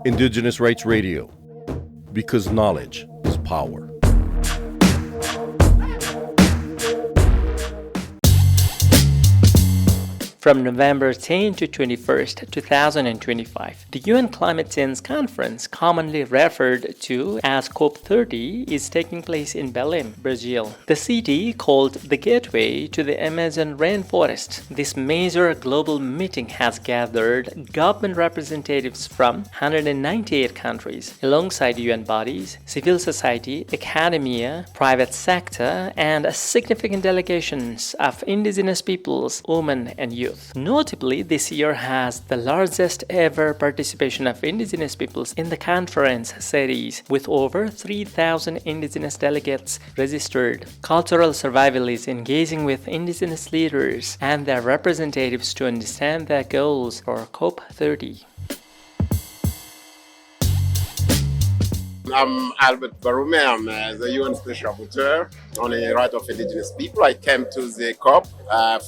Indigenous Rights Radio, because knowledge is power. From November 10 to 21st, 2025, the UN Climate Change Conference, commonly referred to as COP30, is taking place in Barume, Brazil. The city, called the gateway to the Amazon rainforest, this major global meeting has gathered government representatives from 198 countries, alongside UN bodies, civil society, academia, private sector, and significant delegations of indigenous peoples, women, and youth. Notably, this year has the largest ever participation of indigenous peoples in the conference series, with over 3,000 indigenous delegates registered. Cultural survival is engaging with indigenous leaders and their representatives to understand their goals for COP30. I'm Albert Barume. I'm the UN Special Rapporteur on the Rights of Indigenous People. I came to the COP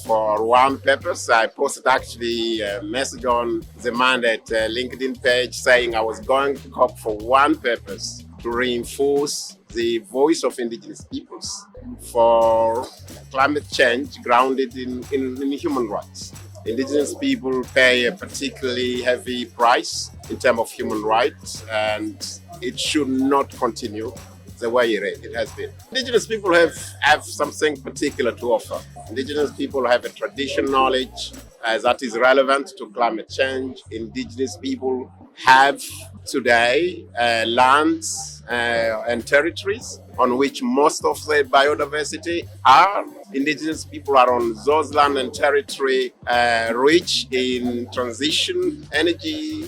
for one purpose. I posted actually a message on the mandate LinkedIn page saying I was going to COP for one purpose, to reinforce the voice of indigenous peoples for climate change grounded in human rights. Indigenous people pay a particularly heavy price in terms of human rights, and it should not continue the way it has been. Indigenous people have something particular to offer. Indigenous people have a traditional knowledge that is relevant to climate change. Indigenous people have today lands and territories on which most of the biodiversity are. Indigenous people are on those land and territory rich in transition energy,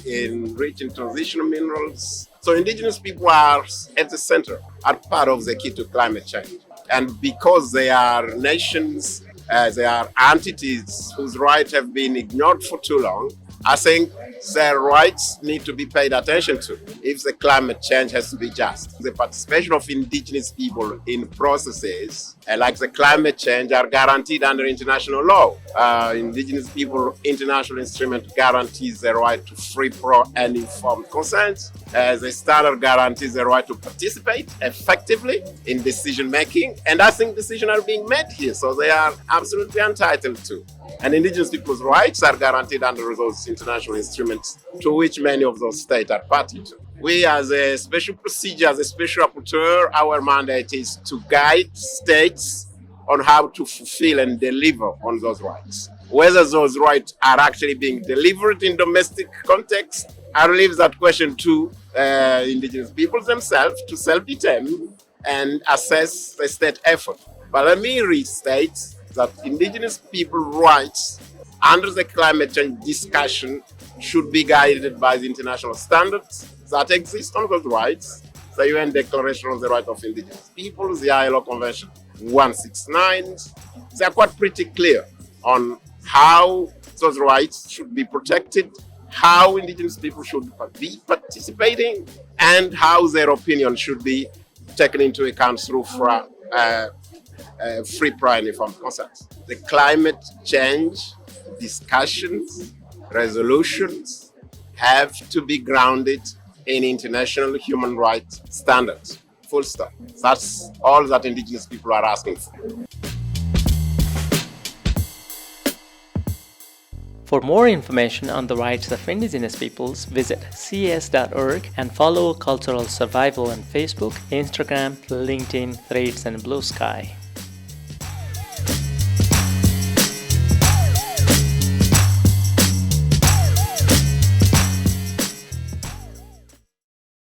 rich in transitional minerals. So indigenous people are at the center, are part of the key to climate change. And because they are nations, they are entities whose rights have been ignored for too long, I think their rights need to be paid attention to if the climate change has to be just. The participation of indigenous people in processes like the climate change are guaranteed under international law. Indigenous people international instrument guarantees the right to free, pro, and informed consent. The standard guarantees the right to participate effectively in decision making, and I think decisions are being made here, so they are absolutely entitled to. And indigenous people's rights are guaranteed under those international instruments to which many of those states are party to. We, as a special procedure, as a special rapporteur, our mandate is to guide states on how to fulfill and deliver on those rights. Whether those rights are actually being delivered in domestic context, I leave that question to indigenous peoples themselves to self-determine and assess the state effort. But let me restate that indigenous people rights under the climate change discussion should be guided by the international standards that exist on those rights, the UN Declaration on the Rights of Indigenous Peoples, the ILO Convention 169. They are quite pretty clear on how those rights should be protected, how indigenous people should be participating, and how their opinion should be taken into account through free, prior, and informed consent. The climate change discussions, resolutions have to be grounded in international human rights standards. Full stop. That's all that indigenous people are asking for. For more information on the rights of indigenous peoples, visit cs.org and follow Cultural Survival on Facebook, Instagram, LinkedIn, Threads, and Blue Sky.